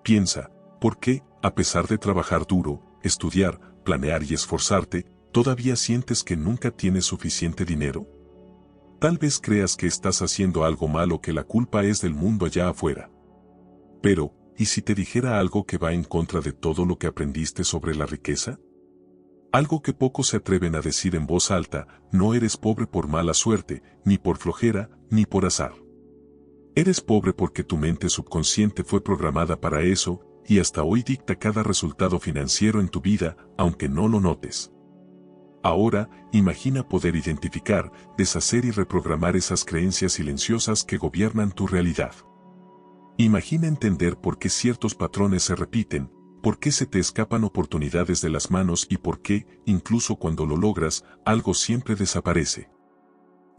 Piensa, ¿por qué, a pesar de trabajar duro, estudiar, planear y esforzarte, todavía sientes que nunca tienes suficiente dinero? Tal vez creas que estás haciendo algo mal o que la culpa es del mundo allá afuera. Pero, ¿y si te dijera algo que va en contra de todo lo que aprendiste sobre la riqueza? Algo que pocos se atreven a decir en voz alta: no eres pobre por mala suerte, ni por flojera, ni por azar. Eres pobre porque tu mente subconsciente fue programada para eso, y hasta hoy dicta cada resultado financiero en tu vida, aunque no lo notes. Ahora, imagina poder identificar, deshacer y reprogramar esas creencias silenciosas que gobiernan tu realidad. Imagina entender por qué ciertos patrones se repiten, por qué se te escapan oportunidades de las manos y por qué, incluso cuando lo logras, algo siempre desaparece.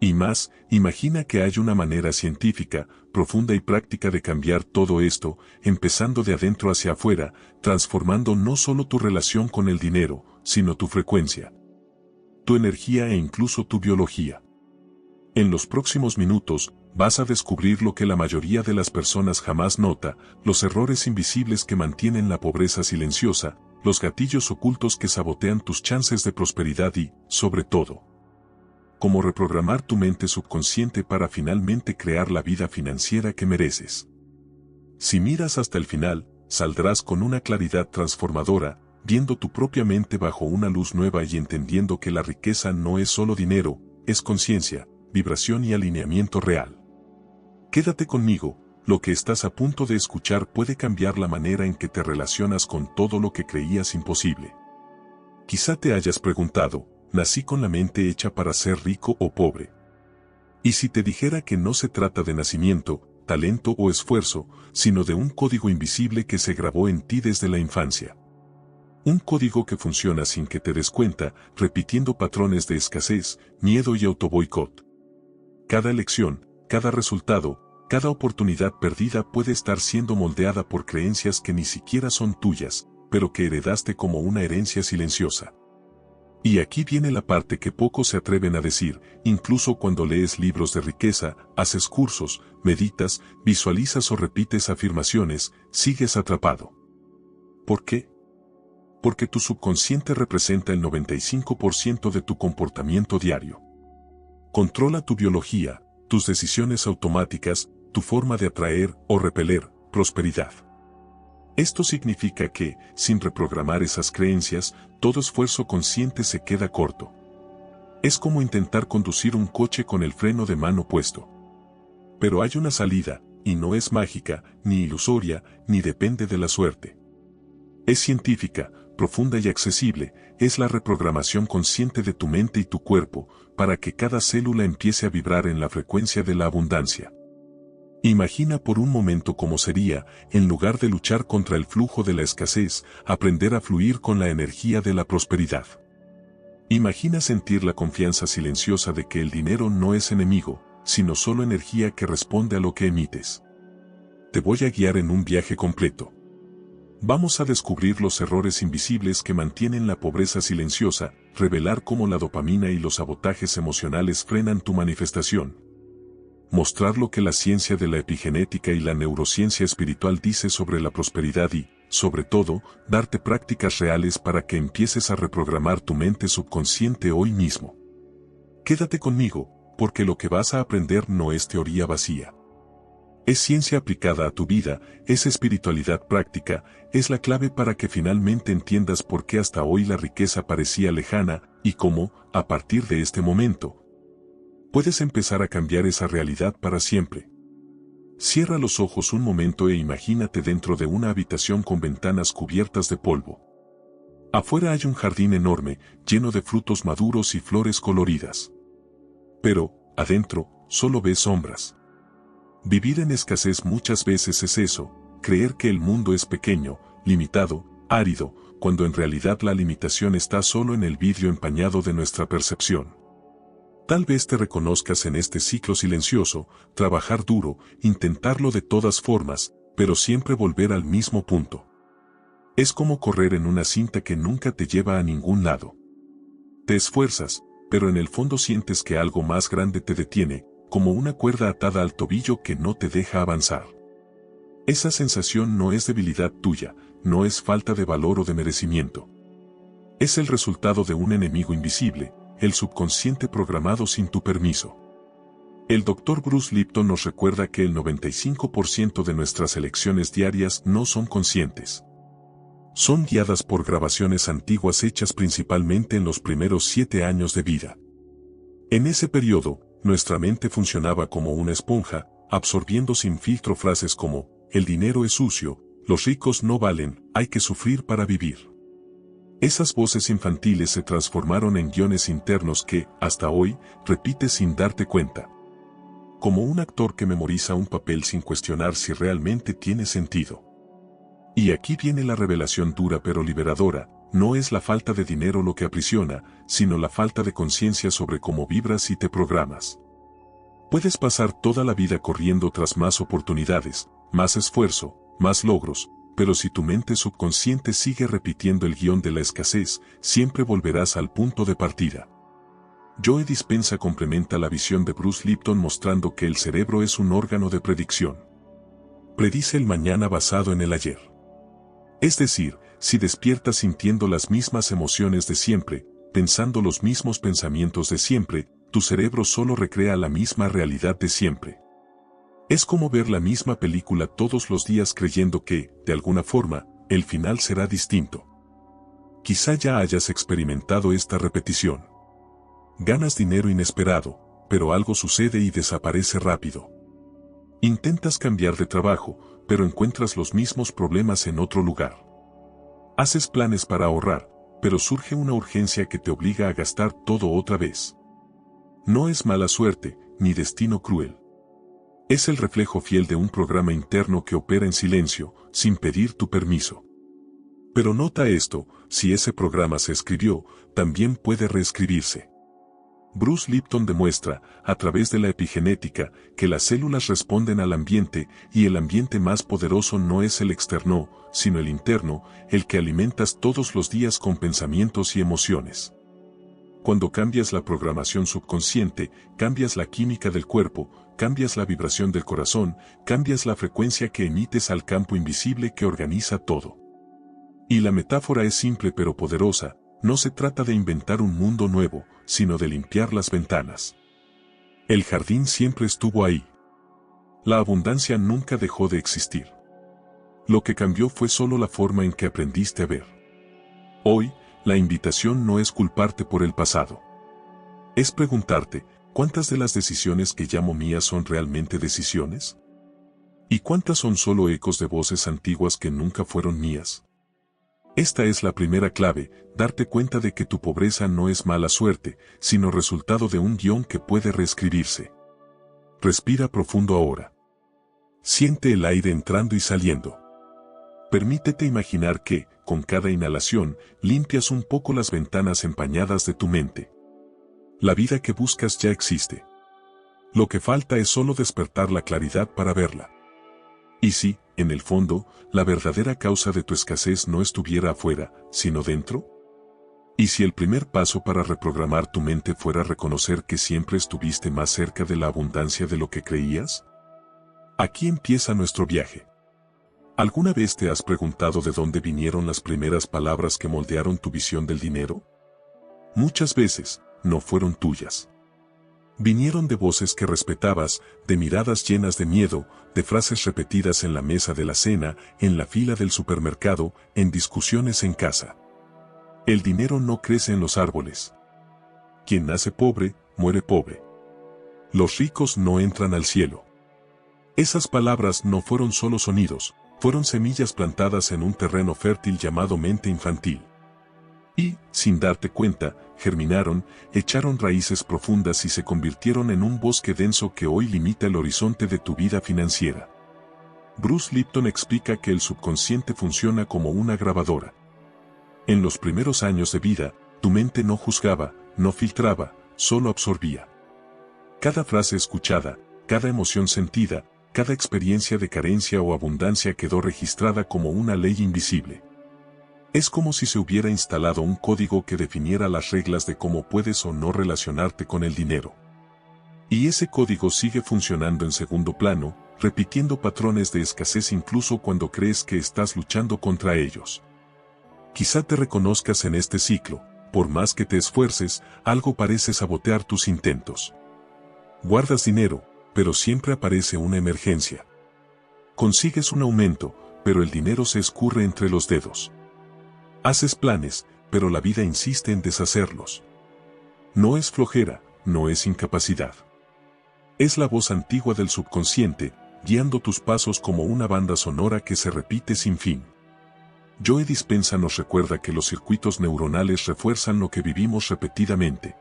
Y más, imagina que hay una manera científica, profunda y práctica de cambiar todo esto, empezando de adentro hacia afuera, transformando no solo tu relación con el dinero, sino tu frecuencia, tu energía e incluso tu biología. En los próximos minutos, vas a descubrir lo que la mayoría de las personas jamás nota: los errores invisibles que mantienen la pobreza silenciosa, los gatillos ocultos que sabotean tus chances de prosperidad y, sobre todo, cómo reprogramar tu mente subconsciente para finalmente crear la vida financiera que mereces. Si miras hasta el final, saldrás con una claridad transformadora, viendo tu propia mente bajo una luz nueva y entendiendo que la riqueza no es solo dinero, es conciencia, vibración y alineamiento real. Quédate conmigo, lo que estás a punto de escuchar puede cambiar la manera en que te relacionas con todo lo que creías imposible. Quizá te hayas preguntado: ¿nací con la mente hecha para ser rico o pobre? Y si te dijera que no se trata de nacimiento, talento o esfuerzo, sino de un código invisible que se grabó en ti desde la infancia. Un código que funciona sin que te des cuenta, repitiendo patrones de escasez, miedo y autoboicot. Cada elección, cada resultado, cada oportunidad perdida puede estar siendo moldeada por creencias que ni siquiera son tuyas, pero que heredaste como una herencia silenciosa. Y aquí viene la parte que pocos se atreven a decir: incluso cuando lees libros de riqueza, haces cursos, meditas, visualizas o repites afirmaciones, sigues atrapado. ¿Por qué? Porque tu subconsciente representa el 95% de tu comportamiento diario. Controla tu biología, tus decisiones automáticas, tu forma de atraer o repeler prosperidad. Esto significa que, sin reprogramar esas creencias, todo esfuerzo consciente se queda corto. Es como intentar conducir un coche con el freno de mano puesto. Pero hay una salida, y no es mágica, ni ilusoria, ni depende de la suerte. Es científica, profunda y accesible, es la reprogramación consciente de tu mente y tu cuerpo, para que cada célula empiece a vibrar en la frecuencia de la abundancia. Imagina por un momento cómo sería, en lugar de luchar contra el flujo de la escasez, aprender a fluir con la energía de la prosperidad. Imagina sentir la confianza silenciosa de que el dinero no es enemigo, sino solo energía que responde a lo que emites. Te voy a guiar en un viaje completo. Vamos a descubrir los errores invisibles que mantienen la pobreza silenciosa, revelar cómo la dopamina y los sabotajes emocionales frenan tu manifestación. Mostrar lo que la ciencia de la epigenética y la neurociencia espiritual dice sobre la prosperidad y, sobre todo, darte prácticas reales para que empieces a reprogramar tu mente subconsciente hoy mismo. Quédate conmigo, porque lo que vas a aprender no es teoría vacía. Es ciencia aplicada a tu vida, es espiritualidad práctica, es la clave para que finalmente entiendas por qué hasta hoy la riqueza parecía lejana, y cómo, a partir de este momento, puedes empezar a cambiar esa realidad para siempre. Cierra los ojos un momento e imagínate dentro de una habitación con ventanas cubiertas de polvo. Afuera hay un jardín enorme, lleno de frutos maduros y flores coloridas. Pero, adentro, solo ves sombras. Vivir en escasez muchas veces es eso: creer que el mundo es pequeño, limitado, árido, cuando en realidad la limitación está solo en el vidrio empañado de nuestra percepción. Tal vez te reconozcas en este ciclo silencioso: trabajar duro, intentarlo de todas formas, pero siempre volver al mismo punto. Es como correr en una cinta que nunca te lleva a ningún lado. Te esfuerzas, pero en el fondo sientes que algo más grande te detiene, como una cuerda atada al tobillo que no te deja avanzar. Esa sensación no es debilidad tuya, no es falta de valor o de merecimiento. Es el resultado de un enemigo invisible, el subconsciente programado sin tu permiso. El Dr. Bruce Lipton nos recuerda que el 95% de nuestras elecciones diarias no son conscientes. Son guiadas por grabaciones antiguas hechas principalmente en los primeros 7 años de vida. En ese periodo, nuestra mente funcionaba como una esponja, absorbiendo sin filtro frases como, el dinero es sucio, los ricos no valen, hay que sufrir para vivir. Esas voces infantiles se transformaron en guiones internos que, hasta hoy, repites sin darte cuenta. Como un actor que memoriza un papel sin cuestionar si realmente tiene sentido. Y aquí viene la revelación dura pero liberadora, no es la falta de dinero lo que aprisiona, sino la falta de conciencia sobre cómo vibras y te programas. Puedes pasar toda la vida corriendo tras más oportunidades, más esfuerzo, más logros, pero si tu mente subconsciente sigue repitiendo el guión de la escasez, siempre volverás al punto de partida. Joe Dispenza complementa la visión de Bruce Lipton mostrando que el cerebro es un órgano de predicción. Predice el mañana basado en el ayer. Es decir, si despiertas sintiendo las mismas emociones de siempre, pensando los mismos pensamientos de siempre, tu cerebro solo recrea la misma realidad de siempre. Es como ver la misma película todos los días creyendo que, de alguna forma, el final será distinto. Quizá ya hayas experimentado esta repetición. Ganas dinero inesperado, pero algo sucede y desaparece rápido. Intentas cambiar de trabajo, pero encuentras los mismos problemas en otro lugar. Haces planes para ahorrar, pero surge una urgencia que te obliga a gastar todo otra vez. No es mala suerte, ni destino cruel. Es el reflejo fiel de un programa interno que opera en silencio, sin pedir tu permiso. Pero nota esto, si ese programa se escribió, también puede reescribirse. Bruce Lipton demuestra, a través de la epigenética, que las células responden al ambiente y el ambiente más poderoso no es el externo, sino el interno, el que alimentas todos los días con pensamientos y emociones. Cuando cambias la programación subconsciente, cambias la química del cuerpo, cambias la vibración del corazón, cambias la frecuencia que emites al campo invisible que organiza todo. Y la metáfora es simple pero poderosa. No se trata de inventar un mundo nuevo, sino de limpiar las ventanas. El jardín siempre estuvo ahí. La abundancia nunca dejó de existir. Lo que cambió fue solo la forma en que aprendiste a ver. Hoy, la invitación no es culparte por el pasado. Es preguntarte, ¿cuántas de las decisiones que llamo mías son realmente decisiones? ¿Y cuántas son solo ecos de voces antiguas que nunca fueron mías? Esta es la primera clave, darte cuenta de que tu pobreza no es mala suerte, sino resultado de un guión que puede reescribirse. Respira profundo ahora. Siente el aire entrando y saliendo. Permítete imaginar que, con cada inhalación, limpias un poco las ventanas empañadas de tu mente. La vida que buscas ya existe. Lo que falta es solo despertar la claridad para verla. Y si, en el fondo, la verdadera causa de tu escasez no estuviera afuera, sino dentro? ¿Y si el primer paso para reprogramar tu mente fuera reconocer que siempre estuviste más cerca de la abundancia de lo que creías? Aquí empieza nuestro viaje. ¿Alguna vez te has preguntado de dónde vinieron las primeras palabras que moldearon tu visión del dinero? Muchas veces, no fueron tuyas. Vinieron de voces que respetabas, de miradas llenas de miedo, de frases repetidas en la mesa de la cena, en la fila del supermercado, en discusiones en casa. El dinero no crece en los árboles. Quien nace pobre, muere pobre. Los ricos no entran al cielo. Esas palabras no fueron solo sonidos, fueron semillas plantadas en un terreno fértil llamado mente infantil. Y, sin darte cuenta, germinaron, echaron raíces profundas y se convirtieron en un bosque denso que hoy limita el horizonte de tu vida financiera. Bruce Lipton explica que el subconsciente funciona como una grabadora. En los primeros años de vida, tu mente no juzgaba, no filtraba, solo absorbía. Cada frase escuchada, cada emoción sentida, cada experiencia de carencia o abundancia quedó registrada como una ley invisible. Es como si se hubiera instalado un código que definiera las reglas de cómo puedes o no relacionarte con el dinero. Y ese código sigue funcionando en segundo plano, repitiendo patrones de escasez incluso cuando crees que estás luchando contra ellos. Quizá te reconozcas en este ciclo, por más que te esfuerces, algo parece sabotear tus intentos. Guardas dinero, pero siempre aparece una emergencia. Consigues un aumento, pero el dinero se escurre entre los dedos. Haces planes, pero la vida insiste en deshacerlos. No es flojera, no es incapacidad. Es la voz antigua del subconsciente, guiando tus pasos como una banda sonora que se repite sin fin. Joe Dispenza nos recuerda que los circuitos neuronales refuerzan lo que vivimos repetidamente.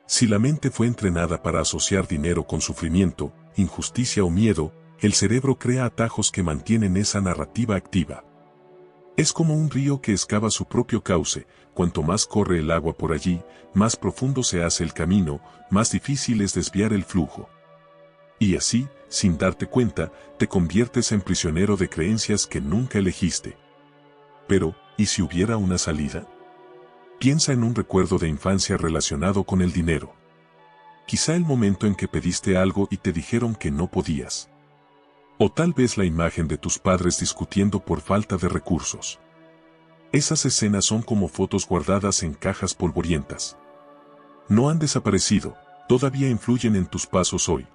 Si la mente fue entrenada para asociar dinero con sufrimiento, injusticia o miedo, el cerebro crea atajos que mantienen esa narrativa activa. Es como un río que excava su propio cauce, cuanto más corre el agua por allí, más profundo se hace el camino, más difícil es desviar el flujo. Y así, sin darte cuenta, te conviertes en prisionero de creencias que nunca elegiste. Pero, ¿y si hubiera una salida? Piensa en un recuerdo de infancia relacionado con el dinero. Quizá el momento en que pediste algo y te dijeron que no podías. O tal vez la imagen de tus padres discutiendo por falta de recursos. Esas escenas son como fotos guardadas en cajas polvorientas. No han desaparecido, todavía influyen en tus pasos hoy.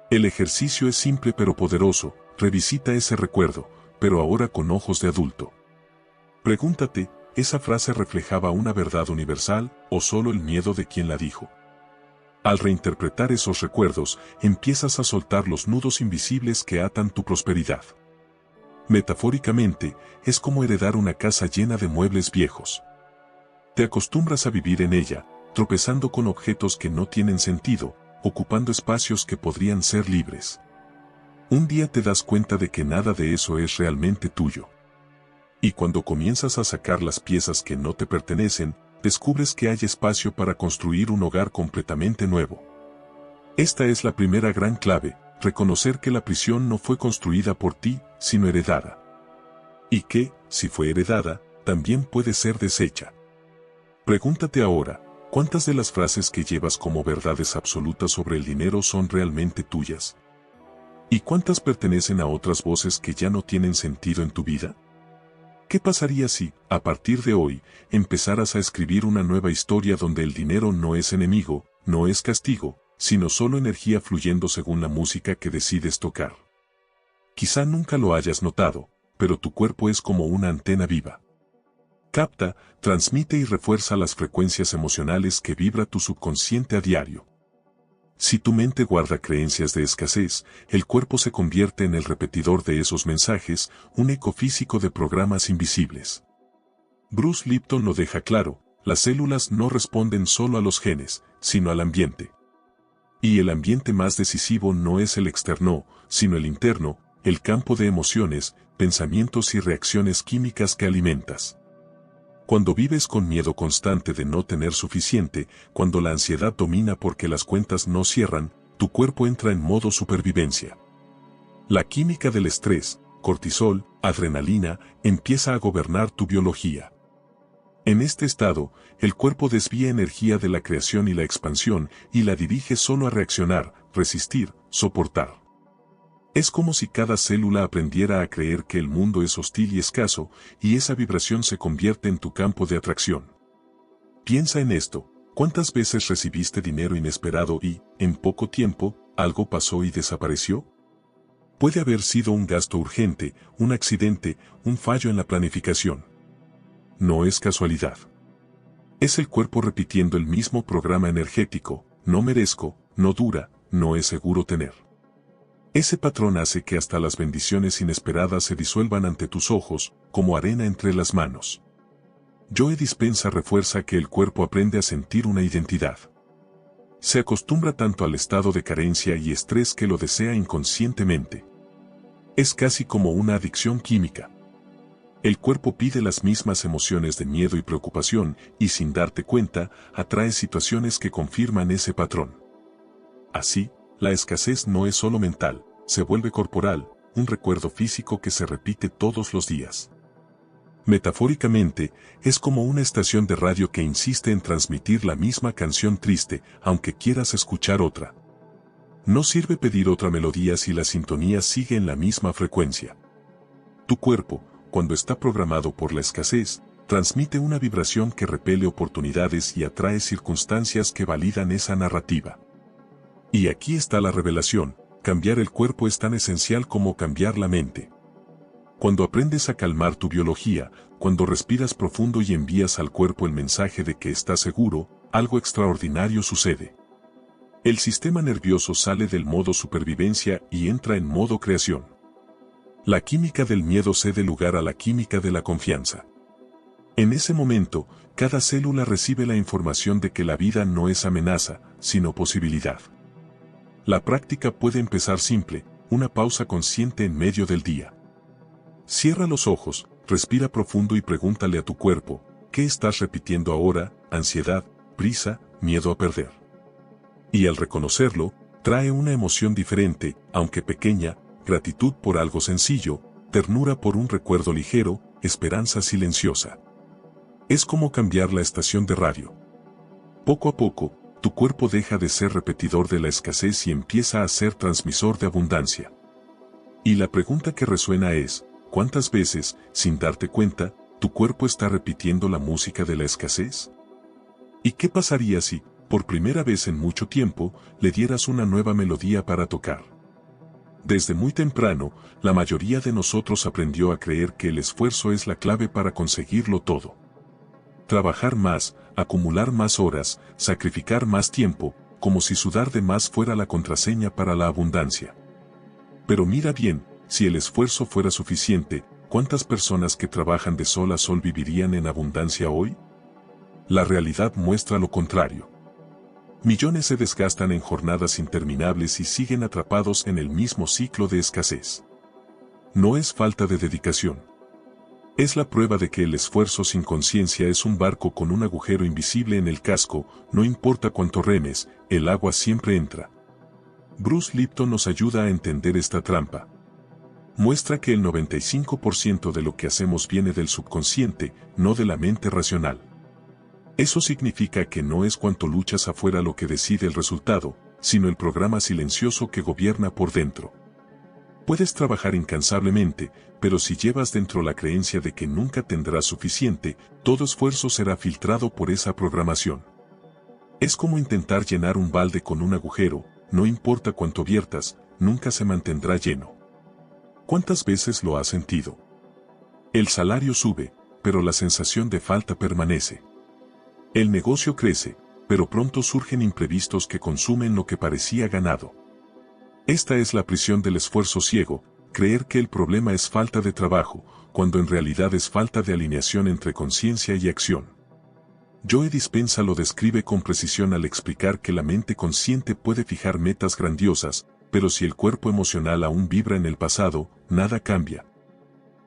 El ejercicio es simple pero poderoso, revisita ese recuerdo, pero ahora con ojos de adulto. Pregúntate, ¿esa frase reflejaba una verdad universal o solo el miedo de quien la dijo? Al reinterpretar esos recuerdos, empiezas a soltar los nudos invisibles que atan tu prosperidad. Metafóricamente, es como heredar una casa llena de muebles viejos. Te acostumbras a vivir en ella, tropezando con objetos que no tienen sentido, ocupando espacios que podrían ser libres. Un día te das cuenta de que nada de eso es realmente tuyo. Y cuando comienzas a sacar las piezas que no te pertenecen, descubres que hay espacio para construir un hogar completamente nuevo. Esta es la primera gran clave, reconocer que la prisión no fue construida por ti, sino heredada. Y que, si fue heredada, también puede ser deshecha. Pregúntate ahora, ¿cuántas de las frases que llevas como verdades absolutas sobre el dinero son realmente tuyas? ¿Y cuántas pertenecen a otras voces que ya no tienen sentido en tu vida? ¿Qué pasaría si, a partir de hoy, empezaras a escribir una nueva historia donde el dinero no es enemigo, no es castigo, sino solo energía fluyendo según la música que decides tocar? Quizá nunca lo hayas notado, pero tu cuerpo es como una antena viva. Capta, transmite y refuerza las frecuencias emocionales que vibra tu subconsciente a diario. Si tu mente guarda creencias de escasez, el cuerpo se convierte en el repetidor de esos mensajes, un eco físico de programas invisibles. Bruce Lipton lo deja claro, las células no responden solo a los genes, sino al ambiente. Y el ambiente más decisivo no es el externo, sino el interno, el campo de emociones, pensamientos y reacciones químicas que alimentas. Cuando vives con miedo constante de no tener suficiente, cuando la ansiedad domina porque las cuentas no cierran, tu cuerpo entra en modo supervivencia. La química del estrés, cortisol, adrenalina, empieza a gobernar tu biología. En este estado, el cuerpo desvía energía de la creación y la expansión y la dirige solo a reaccionar, resistir, soportar. Es como si cada célula aprendiera a creer que el mundo es hostil y escaso, y esa vibración se convierte en tu campo de atracción. Piensa en esto, ¿cuántas veces recibiste dinero inesperado y, en poco tiempo, algo pasó y desapareció? Puede haber sido un gasto urgente, un accidente, un fallo en la planificación. No es casualidad. Es el cuerpo repitiendo el mismo programa energético, no merezco, no dura, no es seguro tener. Ese patrón hace que hasta las bendiciones inesperadas se disuelvan ante tus ojos, como arena entre las manos. Joe Dispenza refuerza que el cuerpo aprende a sentir una identidad. Se acostumbra tanto al estado de carencia y estrés que lo desea inconscientemente. Es casi como una adicción química. El cuerpo pide las mismas emociones de miedo y preocupación, y sin darte cuenta, atrae situaciones que confirman ese patrón. Así, la escasez no es solo mental, se vuelve corporal, un recuerdo físico que se repite todos los días. Metafóricamente, es como una estación de radio que insiste en transmitir la misma canción triste, aunque quieras escuchar otra. No sirve pedir otra melodía si la sintonía sigue en la misma frecuencia. Tu cuerpo, cuando está programado por la escasez, transmite una vibración que repele oportunidades y atrae circunstancias que validan esa narrativa. Y aquí está la revelación: cambiar el cuerpo es tan esencial como cambiar la mente. Cuando aprendes a calmar tu biología, cuando respiras profundo y envías al cuerpo el mensaje de que estás seguro, algo extraordinario sucede. El sistema nervioso sale del modo supervivencia y entra en modo creación. La química del miedo cede lugar a la química de la confianza. En ese momento, cada célula recibe la información de que la vida no es amenaza, sino posibilidad. La práctica puede empezar simple, una pausa consciente en medio del día. Cierra los ojos, respira profundo y pregúntale a tu cuerpo: ¿qué estás repitiendo ahora? Ansiedad, prisa, miedo a perder. Y al reconocerlo, trae una emoción diferente, aunque pequeña: gratitud por algo sencillo, ternura por un recuerdo ligero, esperanza silenciosa. Es como cambiar la estación de radio. Poco a poco, tu cuerpo deja de ser repetidor de la escasez y empieza a ser transmisor de abundancia. Y la pregunta que resuena es: ¿cuántas veces, sin darte cuenta, tu cuerpo está repitiendo la música de la escasez? ¿Y qué pasaría si, por primera vez en mucho tiempo, le dieras una nueva melodía para tocar? Desde muy temprano, la mayoría de nosotros aprendió a creer que el esfuerzo es la clave para conseguirlo todo. Trabajar más, acumular más horas, sacrificar más tiempo, como si sudar de más fuera la contraseña para la abundancia. Pero mira bien, si el esfuerzo fuera suficiente, ¿cuántas personas que trabajan de sol a sol vivirían en abundancia hoy? La realidad muestra lo contrario. Millones se desgastan en jornadas interminables y siguen atrapados en el mismo ciclo de escasez. No es falta de dedicación. Es la prueba de que el esfuerzo sin conciencia es un barco con un agujero invisible en el casco: no importa cuánto remes, el agua siempre entra. Bruce Lipton nos ayuda a entender esta trampa. Muestra que el 95% de lo que hacemos viene del subconsciente, no de la mente racional. Eso significa que no es cuánto luchas afuera lo que decide el resultado, sino el programa silencioso que gobierna por dentro. Puedes trabajar incansablemente, pero si llevas dentro la creencia de que nunca tendrás suficiente, todo esfuerzo será filtrado por esa programación. Es como intentar llenar un balde con un agujero: no importa cuánto viertas, nunca se mantendrá lleno. ¿Cuántas veces lo has sentido? El salario sube, pero la sensación de falta permanece. El negocio crece, pero pronto surgen imprevistos que consumen lo que parecía ganado. Esta es la prisión del esfuerzo ciego: creer que el problema es falta de trabajo, cuando en realidad es falta de alineación entre conciencia y acción. Joe Dispenza lo describe con precisión al explicar que la mente consciente puede fijar metas grandiosas, pero si el cuerpo emocional aún vibra en el pasado, nada cambia.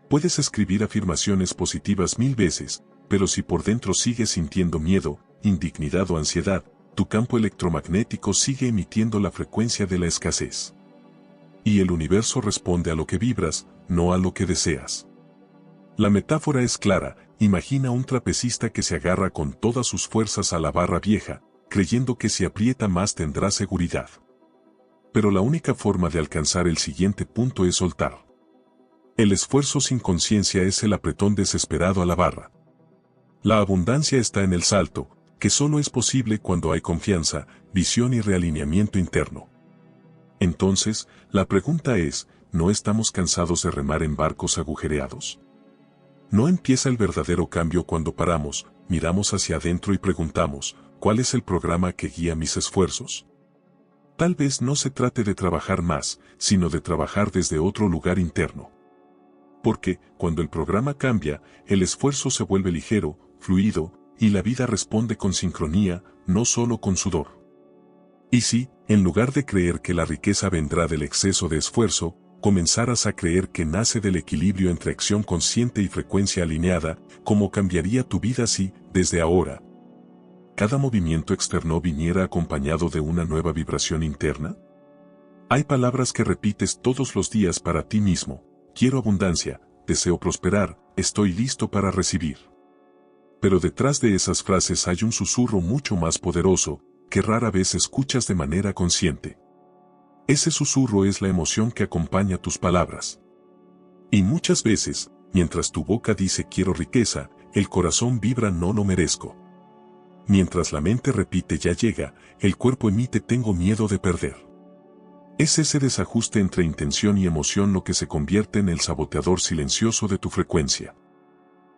Puedes escribir afirmaciones positivas 1000 veces, pero si por dentro sigues sintiendo miedo, indignidad o ansiedad, tu campo electromagnético sigue emitiendo la frecuencia de la escasez. Y el universo responde a lo que vibras, no a lo que deseas. La metáfora es clara: imagina un trapecista que se agarra con todas sus fuerzas a la barra vieja, creyendo que si aprieta más tendrá seguridad. Pero la única forma de alcanzar el siguiente punto es soltar. El esfuerzo sin conciencia es el apretón desesperado a la barra. La abundancia está en el salto, que solo es posible cuando hay confianza, visión y realineamiento interno. Entonces, la pregunta es: ¿no estamos cansados de remar en barcos agujereados? ¿No empieza el verdadero cambio cuando paramos, miramos hacia adentro y preguntamos: ¿cuál es el programa que guía mis esfuerzos? Tal vez no se trate de trabajar más, sino de trabajar desde otro lugar interno. Porque, cuando el programa cambia, el esfuerzo se vuelve ligero, fluido, y la vida responde con sincronía, no solo con sudor. Y si, en lugar de creer que la riqueza vendrá del exceso de esfuerzo, comenzaras a creer que nace del equilibrio entre acción consciente y frecuencia alineada, ¿cómo cambiaría tu vida si, desde ahora, cada movimiento externo viniera acompañado de una nueva vibración interna? Hay palabras que repites todos los días para ti mismo: quiero abundancia, deseo prosperar, estoy listo para recibir. Pero detrás de esas frases hay un susurro mucho más poderoso, que rara vez escuchas de manera consciente. Ese susurro es la emoción que acompaña tus palabras. Y muchas veces, mientras tu boca dice quiero riqueza, el corazón vibra no lo merezco. Mientras la mente repite ya llega, el cuerpo emite tengo miedo de perder. Es ese desajuste entre intención y emoción lo que se convierte en el saboteador silencioso de tu frecuencia.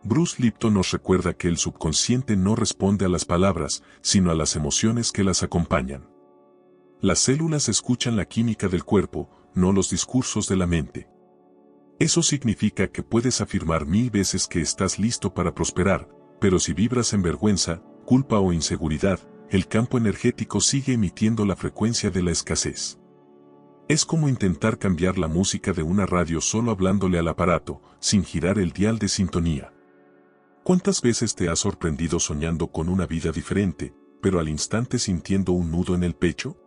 Bruce Lipton nos recuerda que el subconsciente no responde a las palabras, sino a las emociones que las acompañan. Las células escuchan la química del cuerpo, no los discursos de la mente. Eso significa que puedes afirmar 1000 veces que estás listo para prosperar, pero si vibras en vergüenza, culpa o inseguridad, el campo energético sigue emitiendo la frecuencia de la escasez. Es como intentar cambiar la música de una radio solo hablándole al aparato, sin girar el dial de sintonía. ¿Cuántas veces te has sorprendido soñando con una vida diferente, pero al instante sintiendo un nudo en el pecho?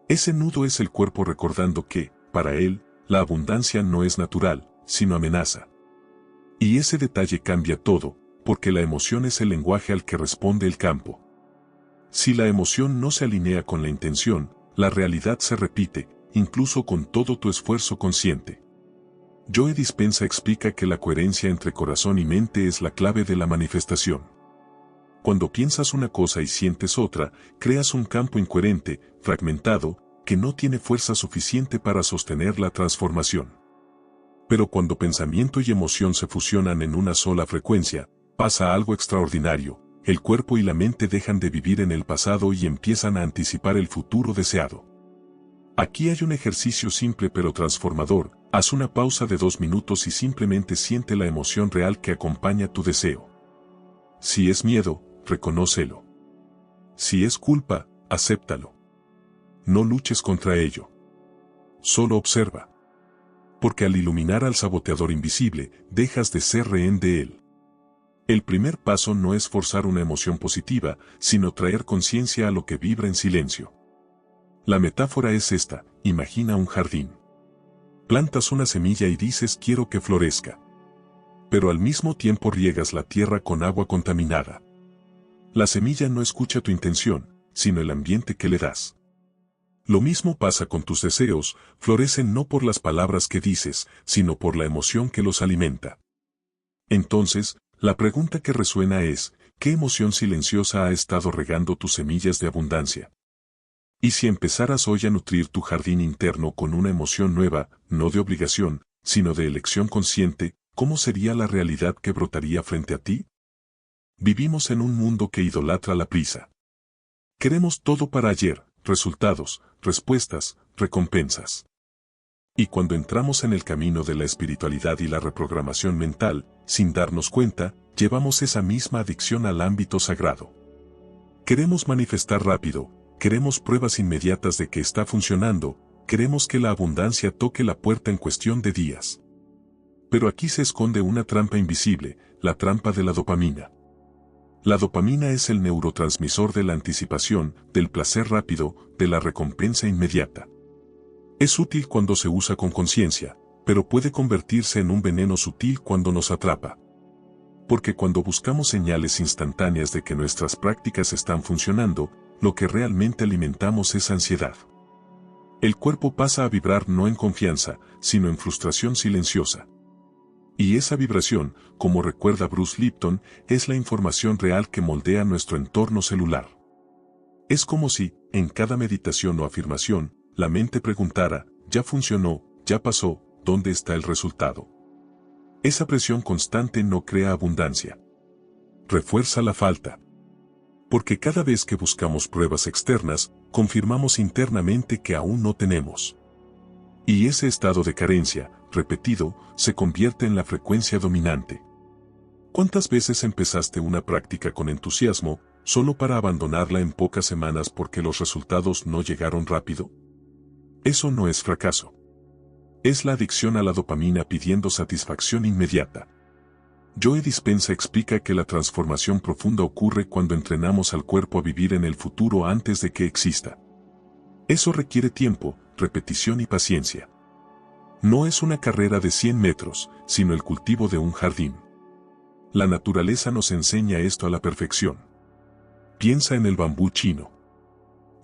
Ese nudo es el cuerpo recordando que, para él, la abundancia no es natural, sino amenaza. Y ese detalle cambia todo, porque la emoción es el lenguaje al que responde el campo. Si la emoción no se alinea con la intención, la realidad se repite, incluso con todo tu esfuerzo consciente. Joe Dispenza explica que la coherencia entre corazón y mente es la clave de la manifestación. Cuando piensas una cosa y sientes otra, creas un campo incoherente, fragmentado, que no tiene fuerza suficiente para sostener la transformación. Pero cuando pensamiento y emoción se fusionan en una sola frecuencia, pasa algo extraordinario, el cuerpo y la mente dejan de vivir en el pasado y empiezan a anticipar el futuro deseado. Aquí hay un ejercicio simple pero transformador, haz una pausa de 2 minutos y simplemente siente la emoción real que acompaña tu deseo. Si es miedo, reconócelo. Si es culpa, acéptalo. No luches contra ello. Solo observa. Porque al iluminar al saboteador invisible, dejas de ser rehén de él. El primer paso no es forzar una emoción positiva, sino traer conciencia a lo que vibra en silencio. La metáfora es esta: imagina un jardín. Plantas una semilla y dices quiero que florezca. Pero al mismo tiempo riegas la tierra con agua contaminada. La semilla no escucha tu intención, sino el ambiente que le das. Lo mismo pasa con tus deseos, florecen no por las palabras que dices, sino por la emoción que los alimenta. Entonces, la pregunta que resuena es, ¿qué emoción silenciosa ha estado regando tus semillas de abundancia? Y si empezaras hoy a nutrir tu jardín interno con una emoción nueva, no de obligación, sino de elección consciente, ¿cómo sería la realidad que brotaría frente a ti? Vivimos en un mundo que idolatra la prisa. Queremos todo para ayer, resultados, respuestas, recompensas. Y cuando entramos en el camino de la espiritualidad y la reprogramación mental, sin darnos cuenta, llevamos esa misma adicción al ámbito sagrado. Queremos manifestar rápido, queremos pruebas inmediatas de que está funcionando, queremos que la abundancia toque la puerta en cuestión de días. Pero aquí se esconde una trampa invisible, la trampa de la dopamina. La dopamina es el neurotransmisor de la anticipación, del placer rápido, de la recompensa inmediata. Es útil cuando se usa con conciencia, pero puede convertirse en un veneno sutil cuando nos atrapa. Porque cuando buscamos señales instantáneas de que nuestras prácticas están funcionando, lo que realmente alimentamos es ansiedad. El cuerpo pasa a vibrar no en confianza, sino en frustración silenciosa. Y esa vibración, como recuerda Bruce Lipton, es la información real que moldea nuestro entorno celular. Es como si, en cada meditación o afirmación, la mente preguntara, ya funcionó, ya pasó, ¿dónde está el resultado? Esa presión constante no crea abundancia. Refuerza la falta. Porque cada vez que buscamos pruebas externas, confirmamos internamente que aún no tenemos. Y ese estado de carencia, repetido, se convierte en la frecuencia dominante. ¿Cuántas veces empezaste una práctica con entusiasmo, solo para abandonarla en pocas semanas porque los resultados no llegaron rápido? Eso no es fracaso. Es la adicción a la dopamina pidiendo satisfacción inmediata. Joe Dispenza explica que la transformación profunda ocurre cuando entrenamos al cuerpo a vivir en el futuro antes de que exista. Eso requiere tiempo, repetición y paciencia. No es una carrera de 100 metros, sino el cultivo de un jardín. La naturaleza nos enseña esto a la perfección. Piensa en el bambú chino.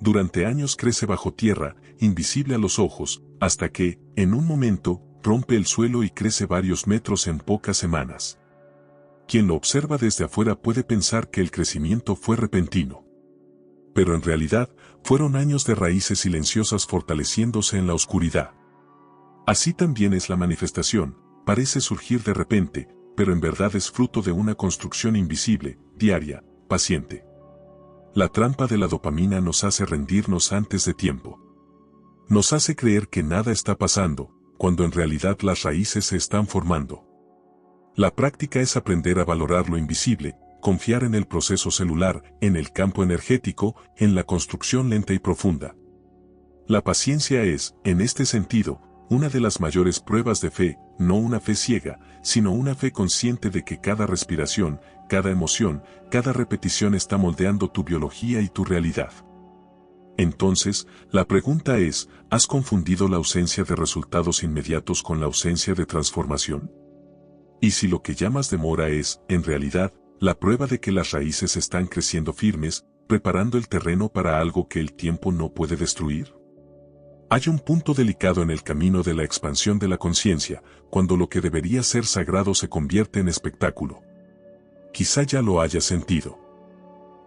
Durante años crece bajo tierra, invisible a los ojos, hasta que, en un momento, rompe el suelo y crece varios metros en pocas semanas. Quien lo observa desde afuera puede pensar que el crecimiento fue repentino. Pero en realidad, fueron años de raíces silenciosas fortaleciéndose en la oscuridad. Así también es la manifestación, parece surgir de repente, pero en verdad es fruto de una construcción invisible, diaria, paciente. La trampa de la dopamina nos hace rendirnos antes de tiempo. Nos hace creer que nada está pasando, cuando en realidad las raíces se están formando. La práctica es aprender a valorar lo invisible, confiar en el proceso celular, en el campo energético, en la construcción lenta y profunda. La paciencia es, en este sentido, una de las mayores pruebas de fe, no una fe ciega, sino una fe consciente de que cada respiración, cada emoción, cada repetición está moldeando tu biología y tu realidad. Entonces, la pregunta es, ¿has confundido la ausencia de resultados inmediatos con la ausencia de transformación? Y si lo que llamas demora es, en realidad, la prueba de que las raíces están creciendo firmes, preparando el terreno para algo que el tiempo no puede destruir. Hay un punto delicado en el camino de la expansión de la conciencia, cuando lo que debería ser sagrado se convierte en espectáculo. Quizá ya lo hayas sentido.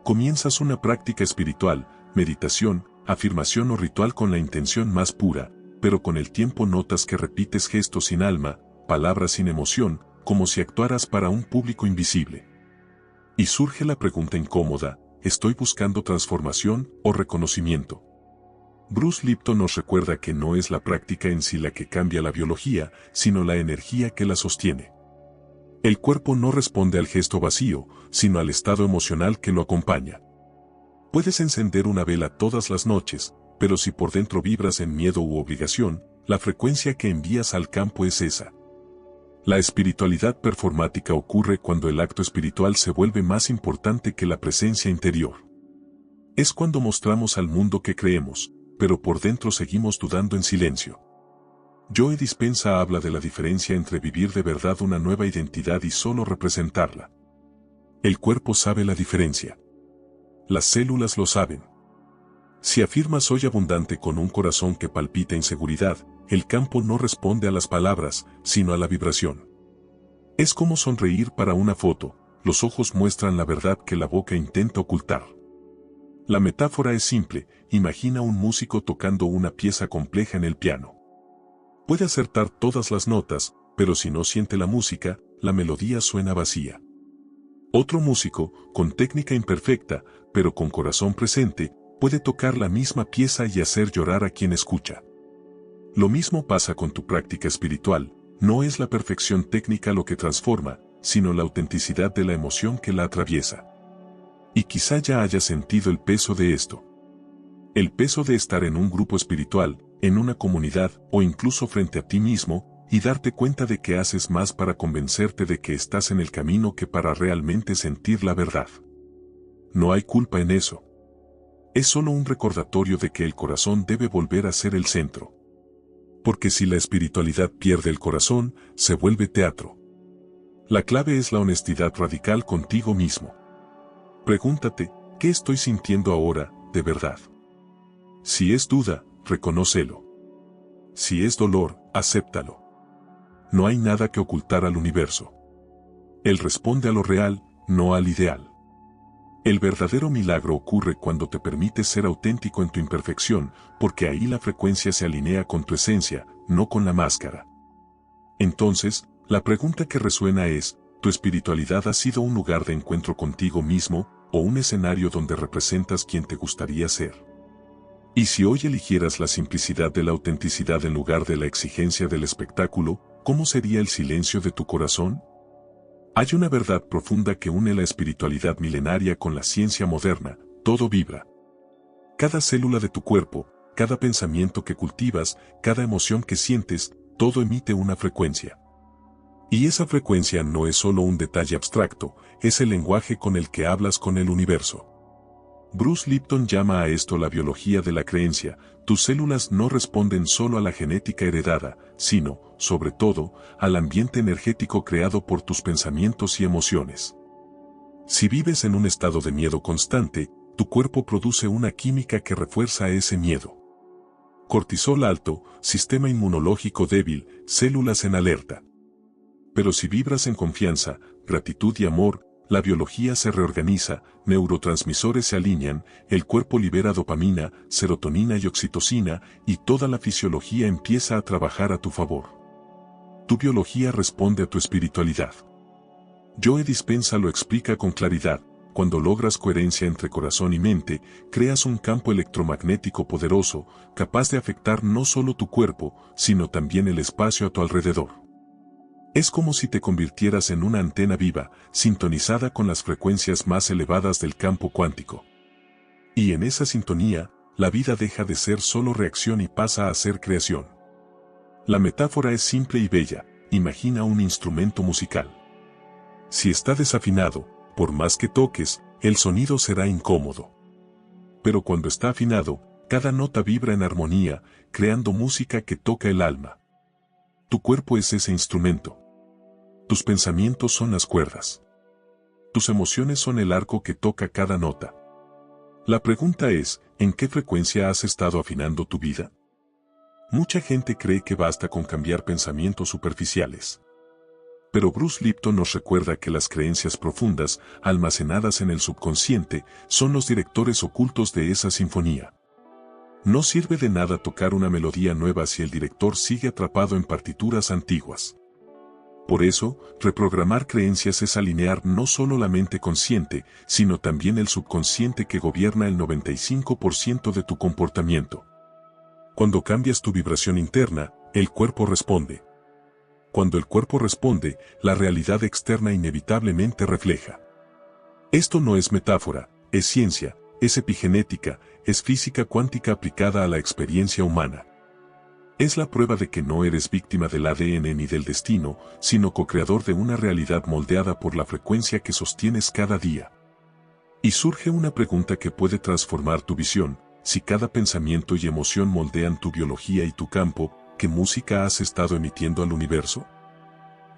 Comienzas una práctica espiritual, meditación, afirmación o ritual con la intención más pura, pero con el tiempo notas que repites gestos sin alma, palabras sin emoción, como si actuaras para un público invisible. Y surge la pregunta incómoda, ¿estoy buscando transformación o reconocimiento? Bruce Lipton nos recuerda que no es la práctica en sí la que cambia la biología, sino la energía que la sostiene. El cuerpo no responde al gesto vacío, sino al estado emocional que lo acompaña. Puedes encender una vela todas las noches, pero si por dentro vibras en miedo u obligación, la frecuencia que envías al campo es esa. La espiritualidad performática ocurre cuando el acto espiritual se vuelve más importante que la presencia interior. Es cuando mostramos al mundo que creemos, pero por dentro seguimos dudando en silencio. Joe Dispenza habla de la diferencia entre vivir de verdad una nueva identidad y solo representarla. El cuerpo sabe la diferencia. Las células lo saben. Si afirmas soy abundante con un corazón que palpita inseguridad, el campo no responde a las palabras, sino a la vibración. Es como sonreír para una foto, los ojos muestran la verdad que la boca intenta ocultar. La metáfora es simple, imagina un músico tocando una pieza compleja en el piano. Puede acertar todas las notas, pero si no siente la música, la melodía suena vacía. Otro músico, con técnica imperfecta, pero con corazón presente, puede tocar la misma pieza y hacer llorar a quien escucha. Lo mismo pasa con tu práctica espiritual, no es la perfección técnica lo que transforma, sino la autenticidad de la emoción que la atraviesa. Y quizá ya hayas sentido el peso de esto. El peso de estar en un grupo espiritual, en una comunidad o incluso frente a ti mismo, y darte cuenta de que haces más para convencerte de que estás en el camino que para realmente sentir la verdad. No hay culpa en eso. Es solo un recordatorio de que el corazón debe volver a ser el centro. Porque si la espiritualidad pierde el corazón, se vuelve teatro. La clave es la honestidad radical contigo mismo. Pregúntate, ¿qué estoy sintiendo ahora, de verdad? Si es duda, reconócelo. Si es dolor, acéptalo. No hay nada que ocultar al universo. Él responde a lo real, no al ideal. El verdadero milagro ocurre cuando te permites ser auténtico en tu imperfección, porque ahí la frecuencia se alinea con tu esencia, no con la máscara. Entonces, la pregunta que resuena es, ¿tu espiritualidad ha sido un lugar de encuentro contigo mismo, o un escenario donde representas quien te gustaría ser? Y si hoy eligieras la simplicidad de la autenticidad en lugar de la exigencia del espectáculo, ¿cómo sería el silencio de tu corazón? Hay una verdad profunda que une la espiritualidad milenaria con la ciencia moderna, todo vibra. Cada célula de tu cuerpo, cada pensamiento que cultivas, cada emoción que sientes, todo emite una frecuencia. Y esa frecuencia no es solo un detalle abstracto, es el lenguaje con el que hablas con el universo. Bruce Lipton llama a esto la biología de la creencia. Tus células no responden solo a la genética heredada, sino, sobre todo, al ambiente energético creado por tus pensamientos y emociones. Si vives en un estado de miedo constante, tu cuerpo produce una química que refuerza ese miedo. Cortisol alto, sistema inmunológico débil, células en alerta. Pero si vibras en confianza, gratitud y amor, la biología se reorganiza, neurotransmisores se alinean, el cuerpo libera dopamina, serotonina y oxitocina, y toda la fisiología empieza a trabajar a tu favor. Tu biología responde a tu espiritualidad. Joe Dispenza lo explica con claridad: cuando logras coherencia entre corazón y mente, creas un campo electromagnético poderoso, capaz de afectar no solo tu cuerpo, sino también el espacio a tu alrededor. Es como si te convirtieras en una antena viva, sintonizada con las frecuencias más elevadas del campo cuántico. Y en esa sintonía, la vida deja de ser solo reacción y pasa a ser creación. La metáfora es simple y bella: imagina un instrumento musical. Si está desafinado, por más que toques, el sonido será incómodo. Pero cuando está afinado, cada nota vibra en armonía, creando música que toca el alma. Tu cuerpo es ese instrumento. Tus pensamientos son las cuerdas. Tus emociones son el arco que toca cada nota. La pregunta es: ¿en qué frecuencia has estado afinando tu vida? Mucha gente cree que basta con cambiar pensamientos superficiales. Pero Bruce Lipton nos recuerda que las creencias profundas, almacenadas en el subconsciente, son los directores ocultos de esa sinfonía. No sirve de nada tocar una melodía nueva si el director sigue atrapado en partituras antiguas. Por eso, reprogramar creencias es alinear no solo la mente consciente, sino también el subconsciente que gobierna el 95% de tu comportamiento. Cuando cambias tu vibración interna, el cuerpo responde. Cuando el cuerpo responde, la realidad externa inevitablemente refleja. Esto no es metáfora, es ciencia, es epigenética, es física cuántica aplicada a la experiencia humana. Es la prueba de que no eres víctima del ADN ni del destino, sino co-creador de una realidad moldeada por la frecuencia que sostienes cada día. Y surge una pregunta que puede transformar tu visión: si cada pensamiento y emoción moldean tu biología y tu campo, ¿qué música has estado emitiendo al universo?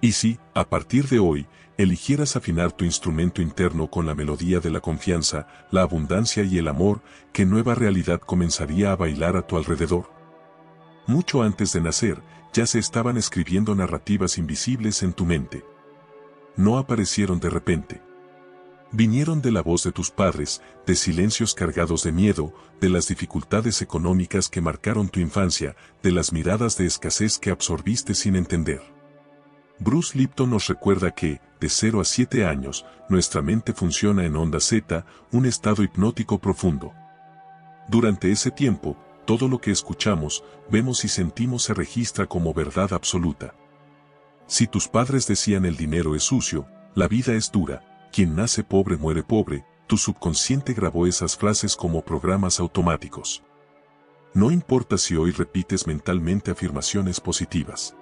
Y si, a partir de hoy, eligieras afinar tu instrumento interno con la melodía de la confianza, la abundancia y el amor, ¿qué nueva realidad comenzaría a bailar a tu alrededor? Mucho antes de nacer, ya se estaban escribiendo narrativas invisibles en tu mente. No aparecieron de repente. Vinieron de la voz de tus padres, de silencios cargados de miedo, de las dificultades económicas que marcaron tu infancia, de las miradas de escasez que absorbiste sin entender. Bruce Lipton nos recuerda que, de 0 a 7 años, nuestra mente funciona en onda Z, un estado hipnótico profundo. Durante ese tiempo, todo lo que escuchamos, vemos y sentimos se registra como verdad absoluta. Si tus padres decían el dinero es sucio, la vida es dura, quien nace pobre muere pobre, tu subconsciente grabó esas frases como programas automáticos. No importa si hoy repites mentalmente afirmaciones positivas.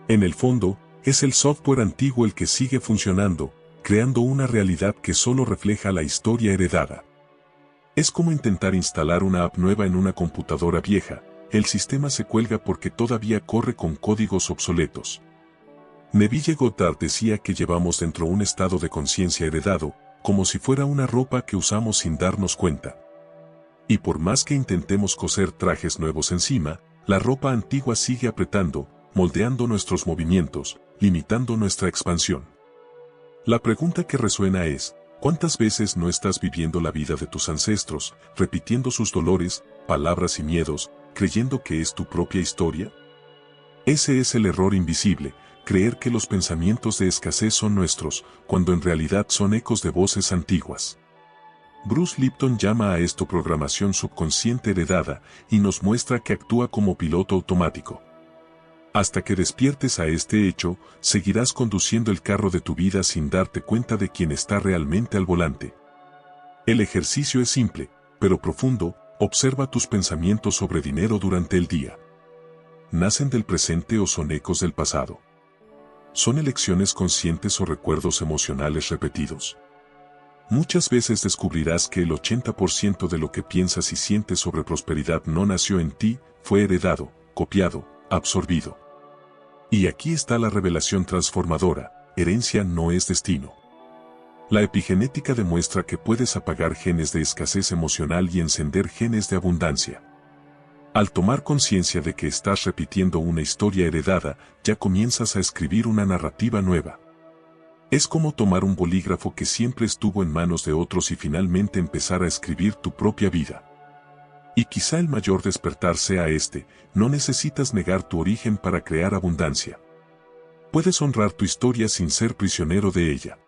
En el fondo, es el software antiguo el que sigue funcionando, creando una realidad que solo refleja la historia heredada. Es como intentar instalar una app nueva en una computadora vieja: el sistema se cuelga porque todavía corre con códigos obsoletos. Neville Goddard decía que llevamos dentro un estado de conciencia heredado, como si fuera una ropa que usamos sin darnos cuenta. Y por más que intentemos coser trajes nuevos encima, la ropa antigua sigue apretando, moldeando nuestros movimientos, limitando nuestra expansión. La pregunta que resuena es: ¿cuántas veces no estás viviendo la vida de tus ancestros, repitiendo sus dolores, palabras y miedos, creyendo que es tu propia historia? Ese es el error invisible: creer que los pensamientos de escasez son nuestros, cuando en realidad son ecos de voces antiguas. Bruce Lipton llama a esto programación subconsciente heredada, y nos muestra que actúa como piloto automático. Hasta que despiertes a este hecho, seguirás conduciendo el carro de tu vida sin darte cuenta de quién está realmente al volante. El ejercicio es simple, pero profundo: observa tus pensamientos sobre dinero durante el día. ¿Nacen del presente o son ecos del pasado? ¿Son elecciones conscientes o recuerdos emocionales repetidos? Muchas veces descubrirás que el 80% de lo que piensas y sientes sobre prosperidad no nació en ti, fue heredado, copiado, absorbido. Y aquí está la revelación transformadora: herencia no es destino. La epigenética demuestra que puedes apagar genes de escasez emocional y encender genes de abundancia. Al tomar conciencia de que estás repitiendo una historia heredada, ya comienzas a escribir una narrativa nueva. Es como tomar un bolígrafo que siempre estuvo en manos de otros y finalmente empezar a escribir tu propia vida. Y quizá el mayor despertar sea este: no necesitas negar tu origen para crear abundancia. Puedes honrar tu historia sin ser prisionero de ella.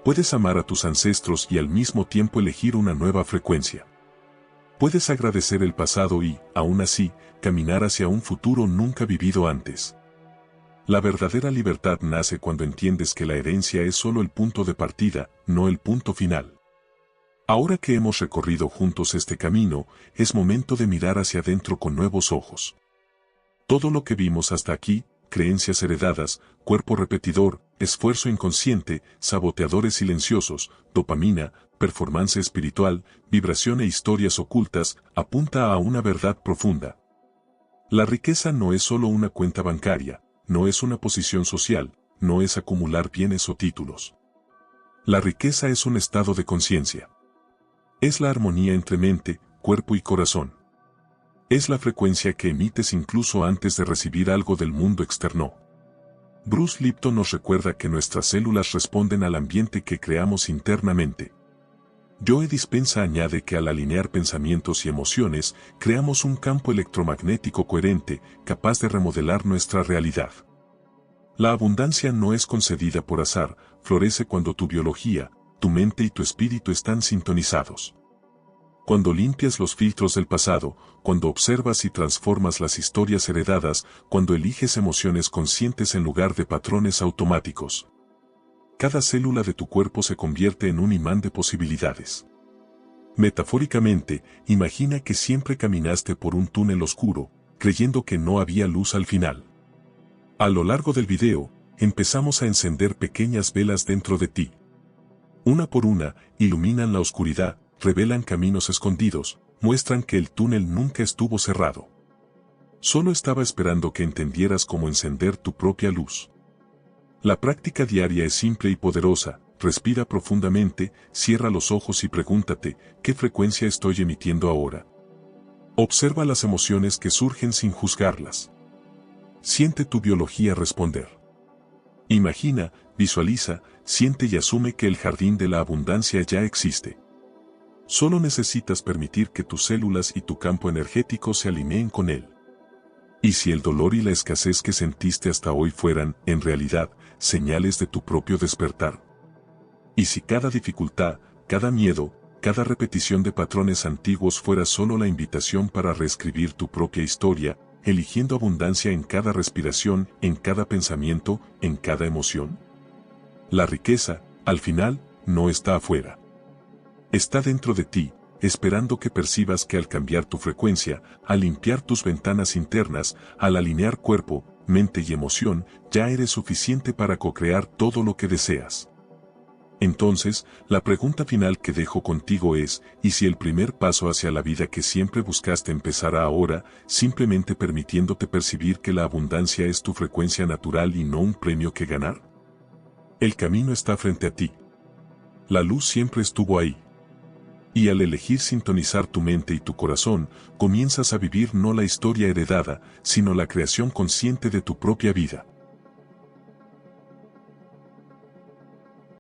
Puedes amar a tus ancestros y al mismo tiempo elegir una nueva frecuencia. Puedes agradecer el pasado y, aún así, caminar hacia un futuro nunca vivido antes. La verdadera libertad nace cuando entiendes que la herencia es solo el punto de partida, no el punto final. Ahora que hemos recorrido juntos este camino, es momento de mirar hacia adentro con nuevos ojos. Todo lo que vimos hasta aquí, creencias heredadas, cuerpo repetidor, esfuerzo inconsciente, saboteadores silenciosos, dopamina, performance espiritual, vibración e historias ocultas, apunta a una verdad profunda. La riqueza no es solo una cuenta bancaria, no es una posición social, no es acumular bienes o títulos. La riqueza es un estado de conciencia. Es la armonía entre mente, cuerpo y corazón. Es la frecuencia que emites incluso antes de recibir algo del mundo externo. Bruce Lipton nos recuerda que nuestras células responden al ambiente que creamos internamente. Joe Dispenza añade que al alinear pensamientos y emociones, creamos un campo electromagnético coherente, capaz de remodelar nuestra realidad. La abundancia no es concedida por azar, florece cuando tu biología, tu mente y tu espíritu están sintonizados. Cuando limpias los filtros del pasado, cuando observas y transformas las historias heredadas, cuando eliges emociones conscientes en lugar de patrones automáticos. Cada célula de tu cuerpo se convierte en un imán de posibilidades. Metafóricamente, imagina que siempre caminaste por un túnel oscuro, creyendo que no había luz al final. A lo largo del video, empezamos a encender pequeñas velas dentro de ti. Una por una, iluminan la oscuridad, revelan caminos escondidos, muestran que el túnel nunca estuvo cerrado. Solo estaba esperando que entendieras cómo encender tu propia luz. La práctica diaria es simple y poderosa. Respira profundamente, cierra los ojos y pregúntate, ¿qué frecuencia estoy emitiendo ahora? Observa las emociones que surgen sin juzgarlas. Siente tu biología responder. Imagina, visualiza, siente y asume que el jardín de la abundancia ya existe. Solo necesitas permitir que tus células y tu campo energético se alineen con él. Y si el dolor y la escasez que sentiste hasta hoy fueran, en realidad, señales de tu propio despertar. Y si cada dificultad, cada miedo, cada repetición de patrones antiguos fuera solo la invitación para reescribir tu propia historia, eligiendo abundancia en cada respiración, en cada pensamiento, en cada emoción. La riqueza, al final, no está afuera. Está dentro de ti, esperando que percibas que al cambiar tu frecuencia, al limpiar tus ventanas internas, al alinear cuerpo, mente y emoción, ya eres suficiente para co-crear todo lo que deseas. Entonces, la pregunta final que dejo contigo es: ¿y si el primer paso hacia la vida que siempre buscaste empezara ahora, simplemente permitiéndote percibir que la abundancia es tu frecuencia natural y no un premio que ganar? El camino está frente a ti. La luz siempre estuvo ahí. Y al elegir sintonizar tu mente y tu corazón, comienzas a vivir no la historia heredada, sino la creación consciente de tu propia vida.